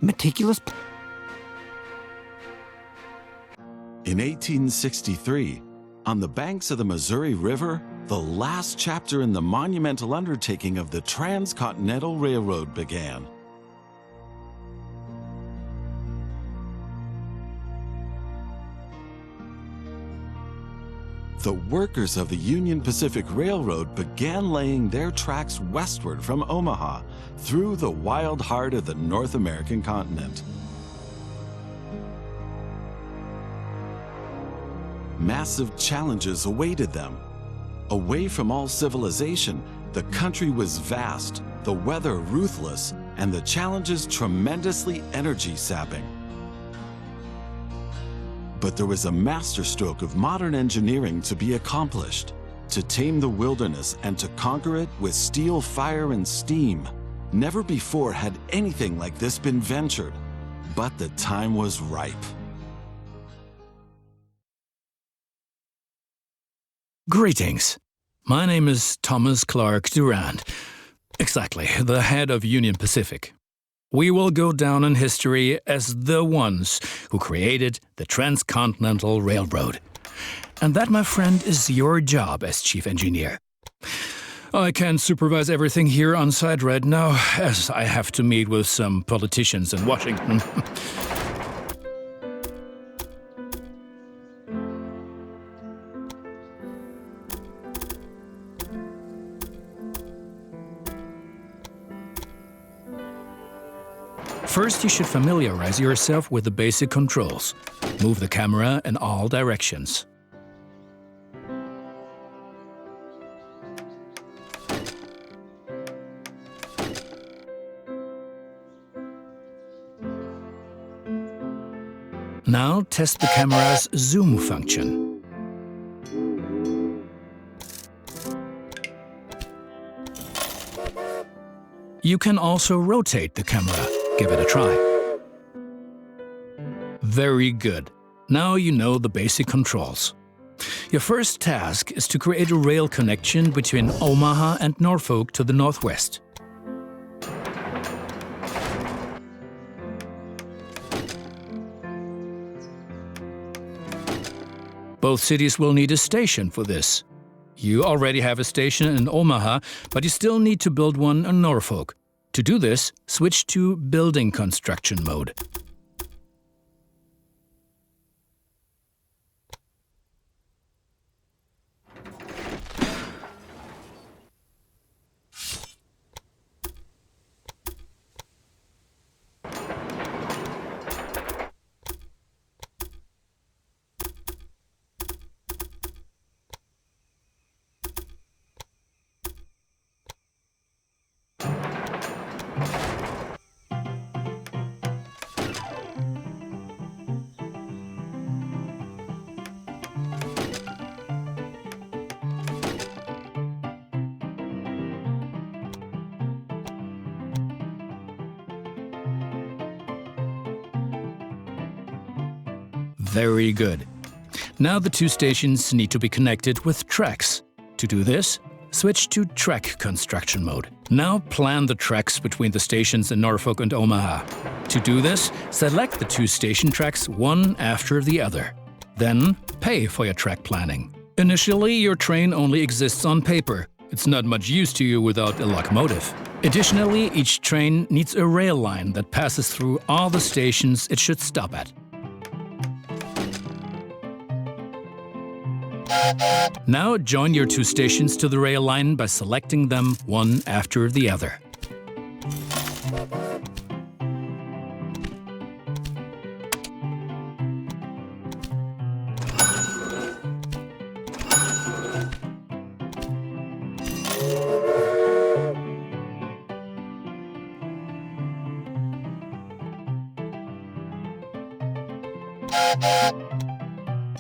meticulous. In 1863, on the banks of the Missouri River, the last chapter in the monumental undertaking of the Transcontinental Railroad began. The workers of the Union Pacific Railroad began laying their tracks westward from Omaha through the wild heart of the North American continent. Massive challenges awaited them. Away from all civilization, the country was vast, the weather ruthless, and the challenges tremendously energy-sapping. But there was a masterstroke of modern engineering to be accomplished. To tame the wilderness and to conquer it with steel, fire, and steam. Never before had anything like this been ventured, but the time was ripe. Greetings. My name is Thomas Clark Durand. Exactly, the head of Union Pacific. We will go down in history as the ones who created the Transcontinental Railroad. And that, my friend, is your job as chief engineer. I can't supervise everything here on site right now, as I have to meet with some politicians in Washington. First, you should familiarize yourself with the basic controls. Move the camera in all directions. Now test the camera's zoom function. You can also rotate the camera. Give it a try. Very good. Now you know the basic controls. Your first task is to create a rail connection between Omaha and Norfolk to the northwest. Both cities will need a station for this. You already have a station in Omaha, but you still need to build one in Norfolk. To do this, switch to building construction mode. Very good. Now the two stations need to be connected with tracks. To do this, switch to track construction mode. Now plan the tracks between the stations in Norfolk and Omaha. To do this, select the two station tracks one after the other. Then pay for your track planning. Initially, your train only exists on paper. It's not much use to you without a locomotive. Additionally, each train needs a rail line that passes through all the stations it should stop at. Now join your two stations to the rail line by selecting them one after the other.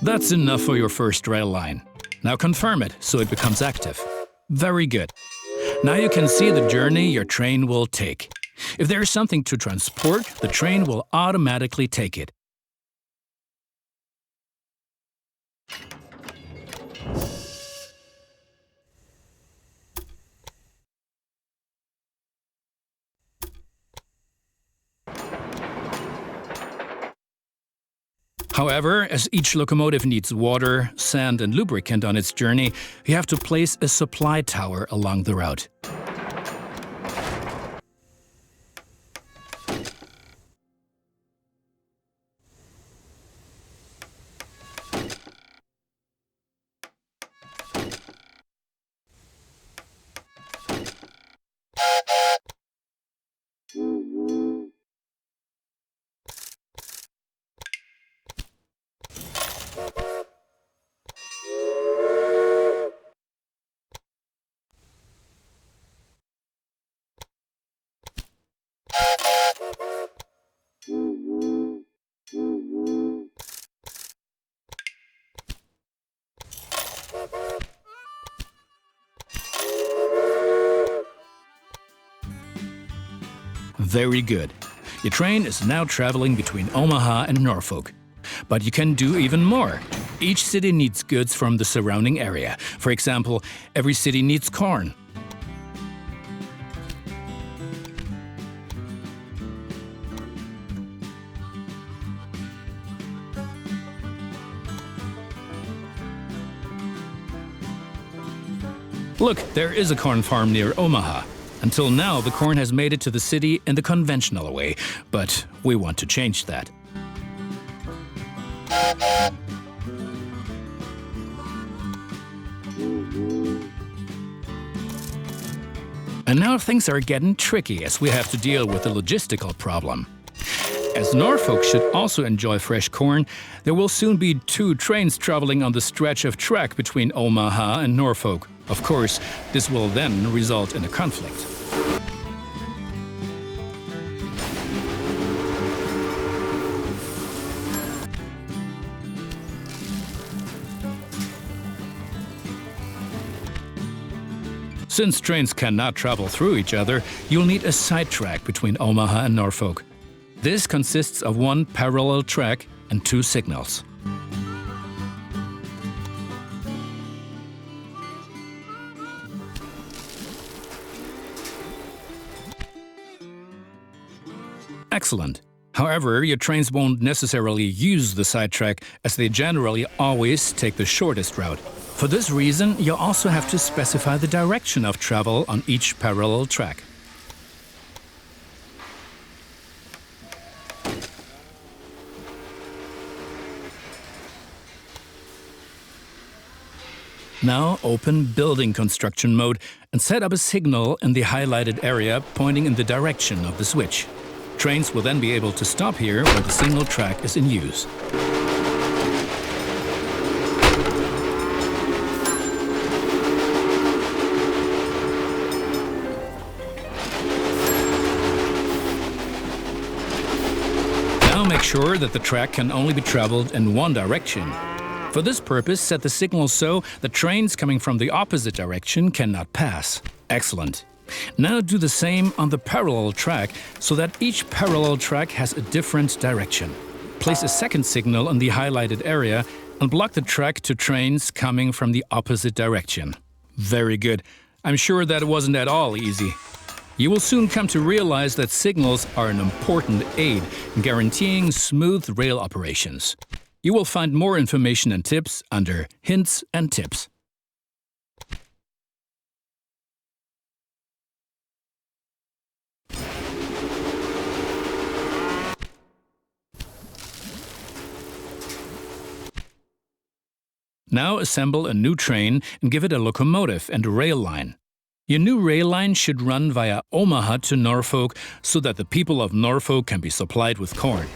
That's enough for your first rail line. Now confirm it so it becomes active. Very good. Now you can see the journey your train will take. If there is something to transport, the train will automatically take it. However, as each locomotive needs water, sand, and lubricant on its journey, you have to place a supply tower along the route. Very good. Your train is now traveling between Omaha and Norfolk. But you can do even more. Each city needs goods from the surrounding area. For example, every city needs corn. Look, there is a corn farm near Omaha. Until now, the corn has made it to the city in the conventional way, but we want to change that. And now things are getting tricky as we have to deal with the logistical problem. As Norfolk should also enjoy fresh corn, there will soon be 2 trains traveling on the stretch of track between Omaha and Norfolk. Of course, this will then result in a conflict. Since trains cannot travel through each other, you'll need a side track between Omaha and Norfolk. This consists of 1 parallel track and 2 signals. Excellent. However, your trains won't necessarily use the sidetrack, as they generally always take the shortest route. For this reason, you also have to specify the direction of travel on each parallel track. Now open Building Construction mode and set up a signal in the highlighted area pointing in the direction of the switch. Trains will then be able to stop here where the signal track is in use. Now make sure that the track can only be traveled in one direction. For this purpose, set the signal so that trains coming from the opposite direction cannot pass. Excellent. Now do the same on the parallel track so that each parallel track has a different direction. Place a second signal in the highlighted area and block the track to trains coming from the opposite direction. Very good. I'm sure that wasn't at all easy. You will soon come to realize that signals are an important aid in guaranteeing smooth rail operations. You will find more information and tips under Hints and Tips. Now assemble a new train and give it a locomotive and a rail line. Your new rail line should run via Omaha to Norfolk so that the people of Norfolk can be supplied with corn.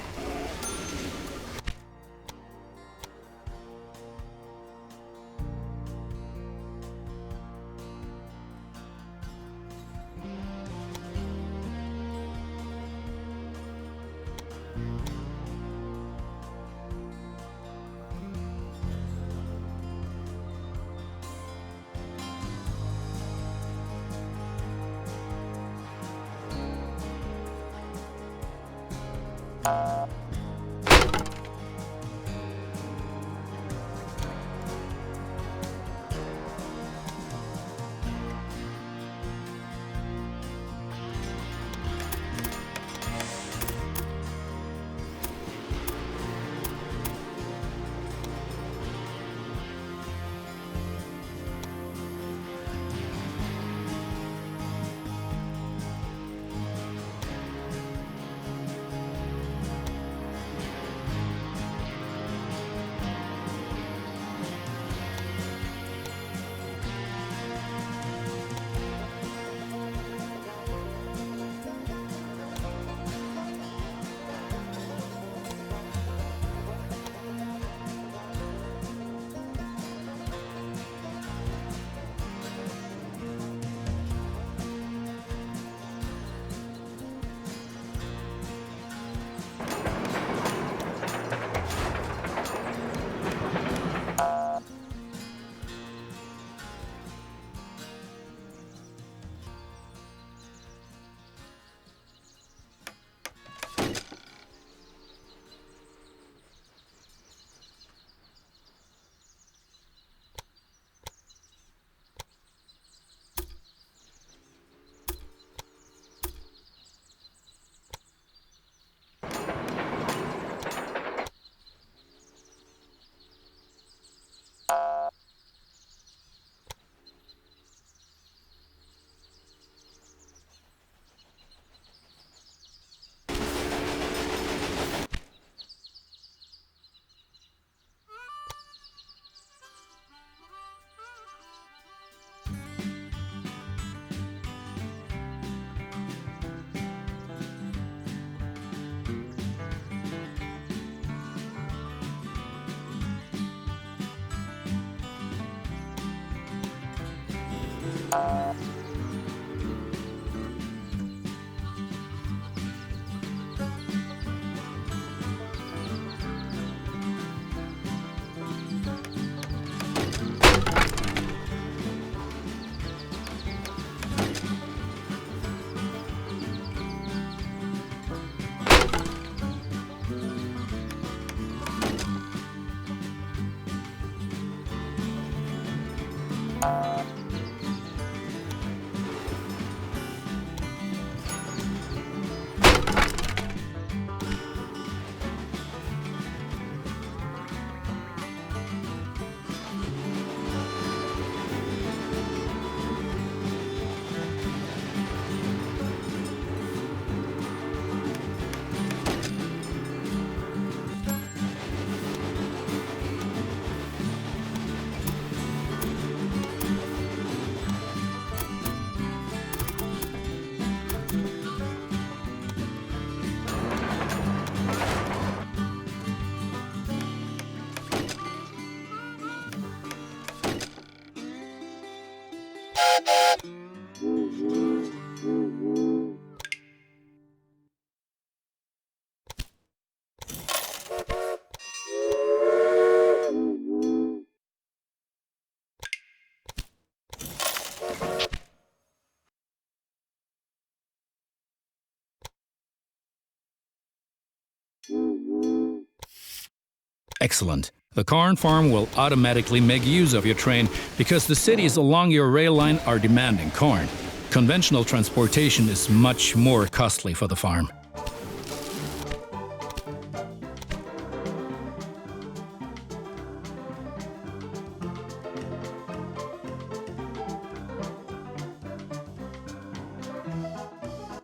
Excellent. The corn farm will automatically make use of your train because the cities along your rail line are demanding corn. Conventional transportation is much more costly for the farm.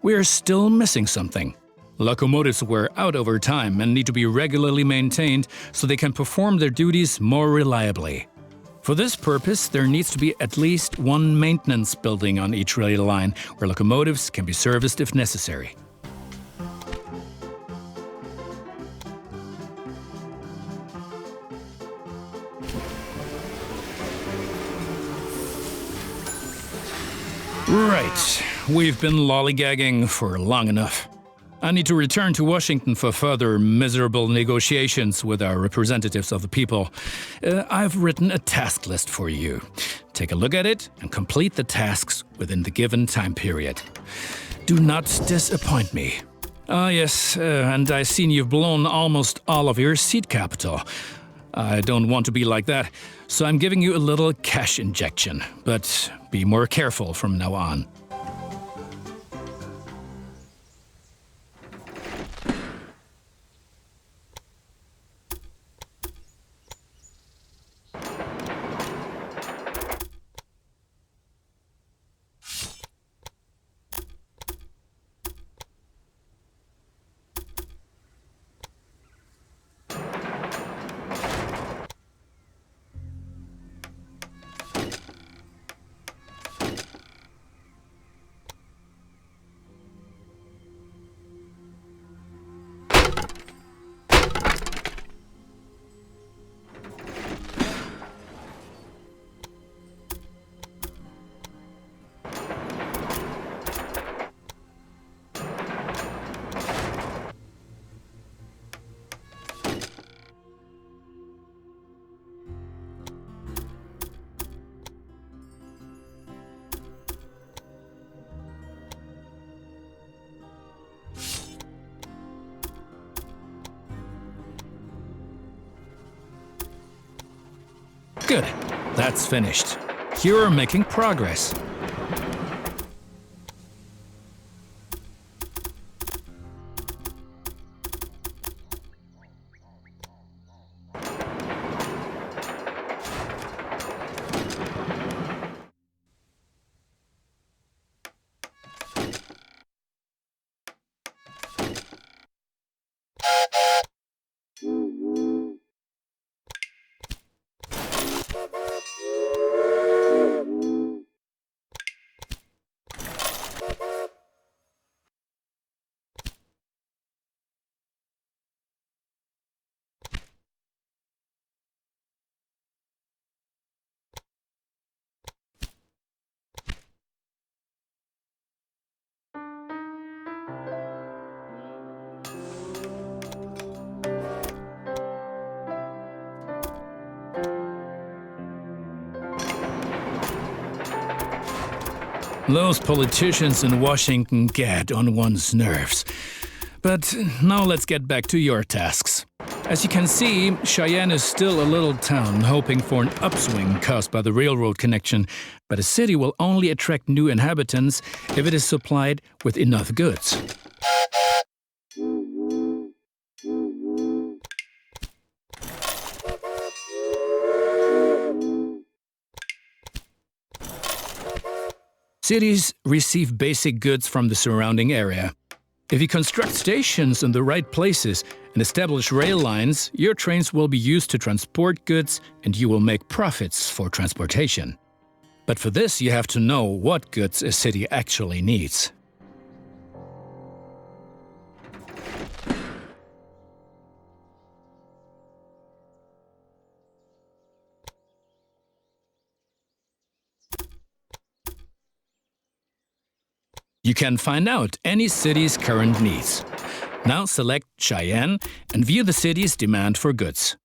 We're still missing something. Locomotives wear out over time and need to be regularly maintained so they can perform their duties more reliably. For this purpose, there needs to be at least one maintenance building on each rail line where locomotives can be serviced if necessary. Right, we've been lollygagging for long enough. I need to return to Washington for further miserable negotiations with our representatives of the people. I've written a task list for you. Take a look at it and complete the tasks within the given time period. Do not disappoint me. Ah, yes, and I've seen you've blown almost all of your seed capital. I don't want to be like that, so I'm giving you a little cash injection, but be more careful from now on. Good. That's finished. You're making progress. Those politicians in Washington get on one's nerves. But now let's get back to your tasks. As you can see, Cheyenne is still a little town hoping for an upswing caused by the railroad connection, but a city will only attract new inhabitants if it is supplied with enough goods. Cities receive basic goods from the surrounding area. If you construct stations in the right places and establish rail lines, your trains will be used to transport goods and you will make profits for transportation. But for this, you have to know what goods a city actually needs. You can find out any city's current needs. Now select Cheyenne and view the city's demand for goods.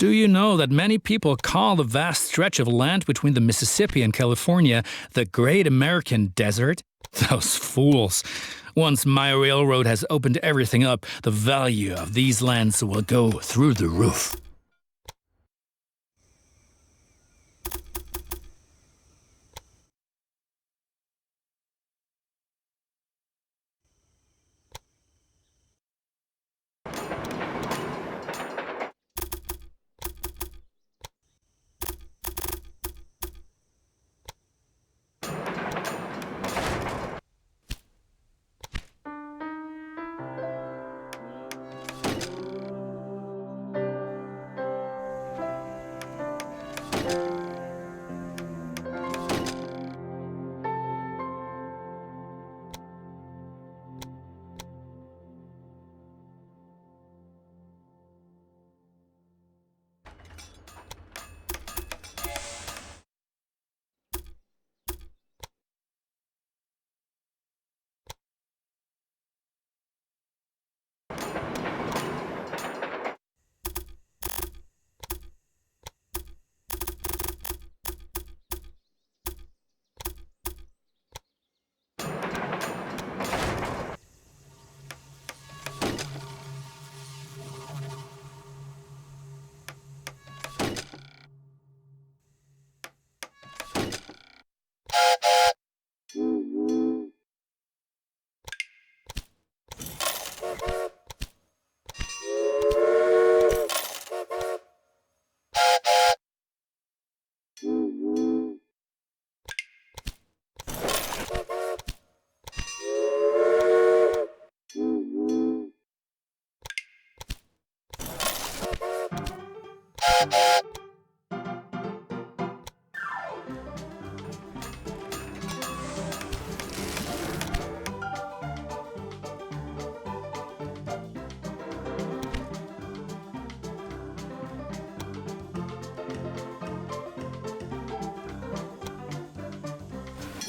Do you know that many people call the vast stretch of land between the Mississippi and California the Great American Desert? Those fools. Once my railroad has opened everything up, the value of these lands will go through the roof.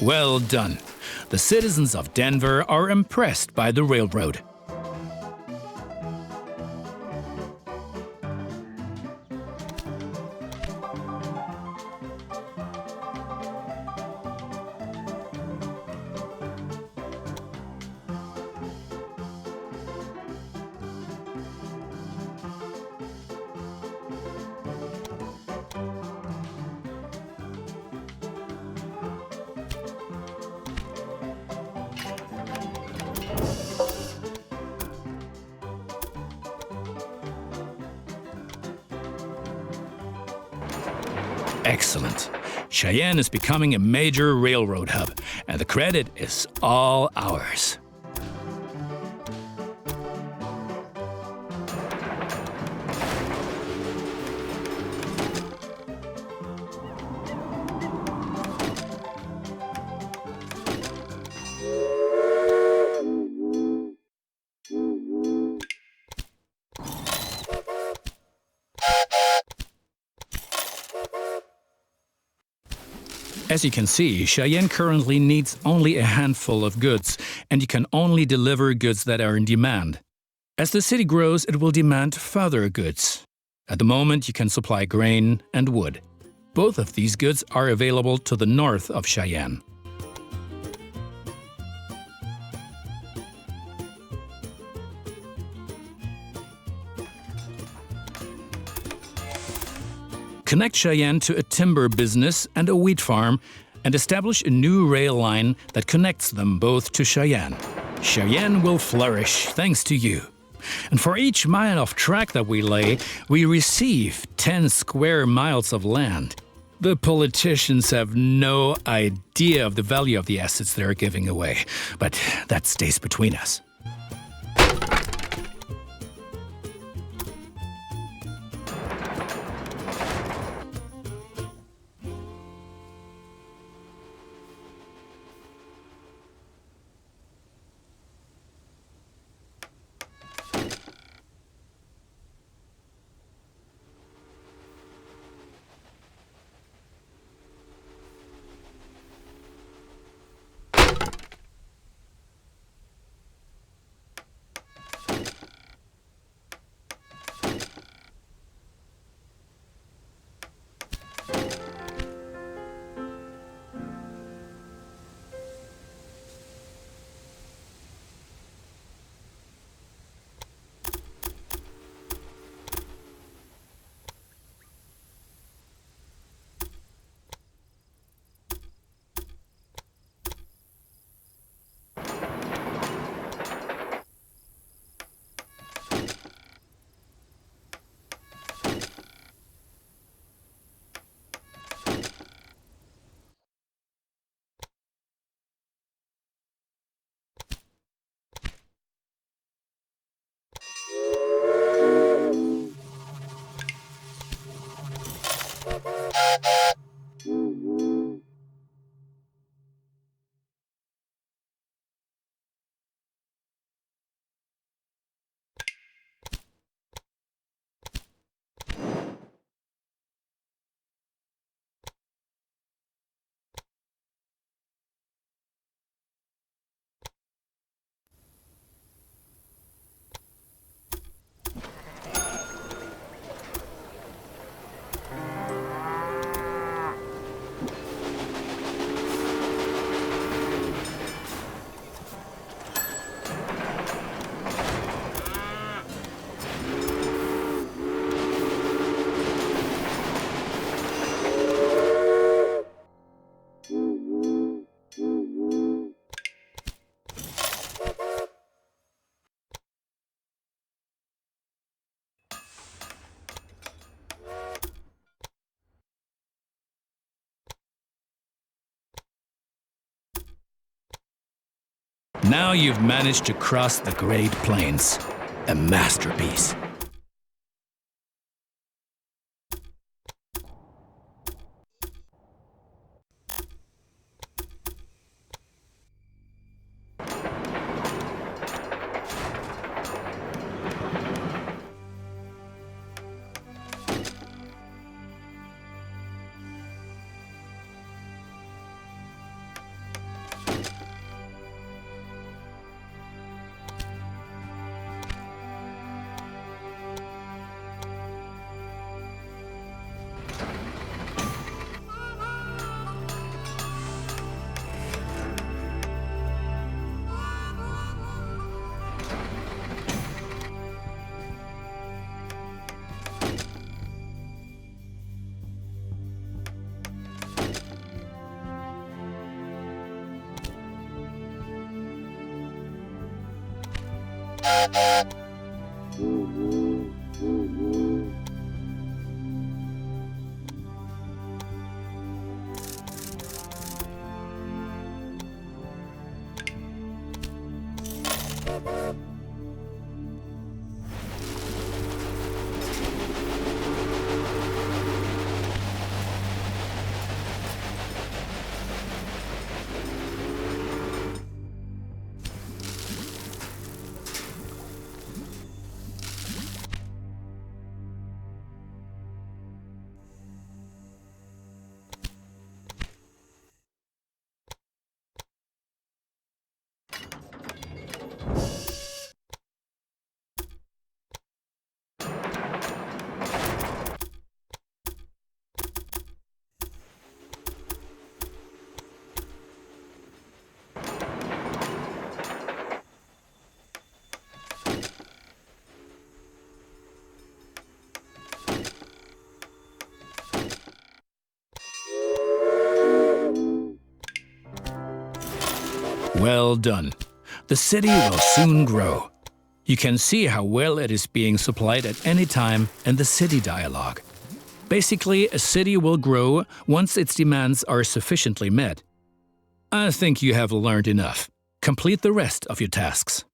Well done. The citizens of Denver are impressed by the railroad. Excellent. Cheyenne is becoming a major railroad hub, and the credit is all ours. As you can see, Cheyenne currently needs only a handful of goods, and you can only deliver goods that are in demand. As the city grows, it will demand further goods. At the moment, you can supply grain and wood. Both of these goods are available to the north of Cheyenne. Connect Cheyenne to a timber business and a wheat farm, and establish a new rail line that connects them both to Cheyenne. Cheyenne will flourish thanks to you. And for each mile of track that we lay, we receive 10 square miles of land. The politicians have no idea of the value of the assets they're giving away, but that stays between us. Now you've managed to cross the Great Plains. A masterpiece. Well done. The city will soon grow. You can see how well it is being supplied at any time in the city dialogue. Basically, a city will grow once its demands are sufficiently met. I think you have learned enough. Complete the rest of your tasks.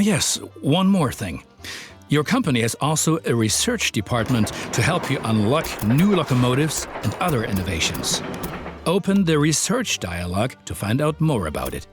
Yes, one more thing. Your company has also a research department to help you unlock new locomotives and other innovations. Open the research dialogue to find out more about it.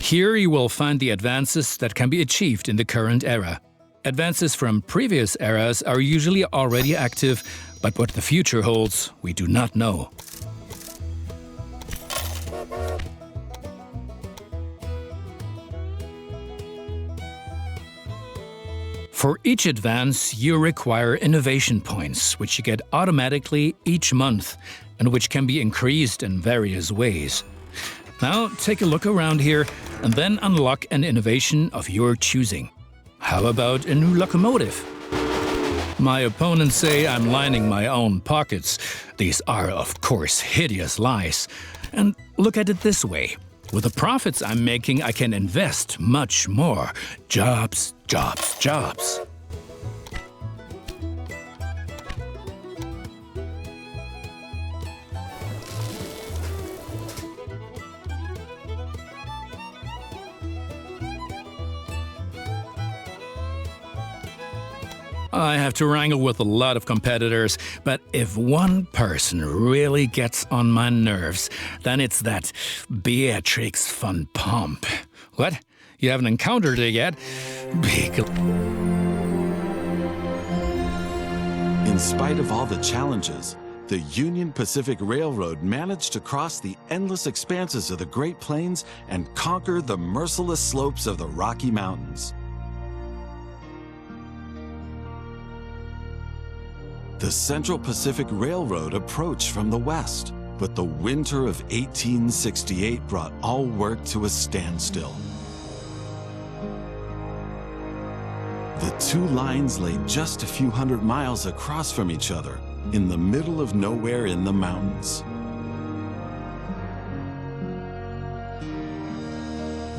Here you will find the advances that can be achieved in the current era. Advances from previous eras are usually already active, but what the future holds, we do not know. For each advance, you require innovation points, which you get automatically each month, and which can be increased in various ways. Now, take a look around here and then unlock an innovation of your choosing. How about a new locomotive? My opponents say I'm lining my own pockets. These are, of course, hideous lies. And look at it this way. With the profits I'm making, I can invest much more. Jobs, jobs, jobs. I have to wrangle with a lot of competitors, but if one person really gets on my nerves, then it's that Beatrix von Pomp. What? You haven't encountered it yet? In spite of all the challenges, the Union Pacific Railroad managed to cross the endless expanses of the Great Plains and conquer the merciless slopes of the Rocky Mountains. The Central Pacific Railroad approached from the west, but the winter of 1868 brought all work to a standstill. The two lines lay just a few hundred miles across from each other, in the middle of nowhere in the mountains.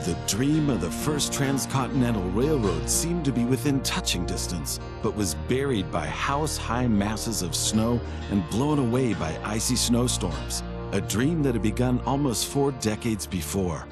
The dream of the first transcontinental railroad seemed to be within touching distance, but was buried by house-high masses of snow and blown away by icy snowstorms, a dream that had begun almost 4 decades before.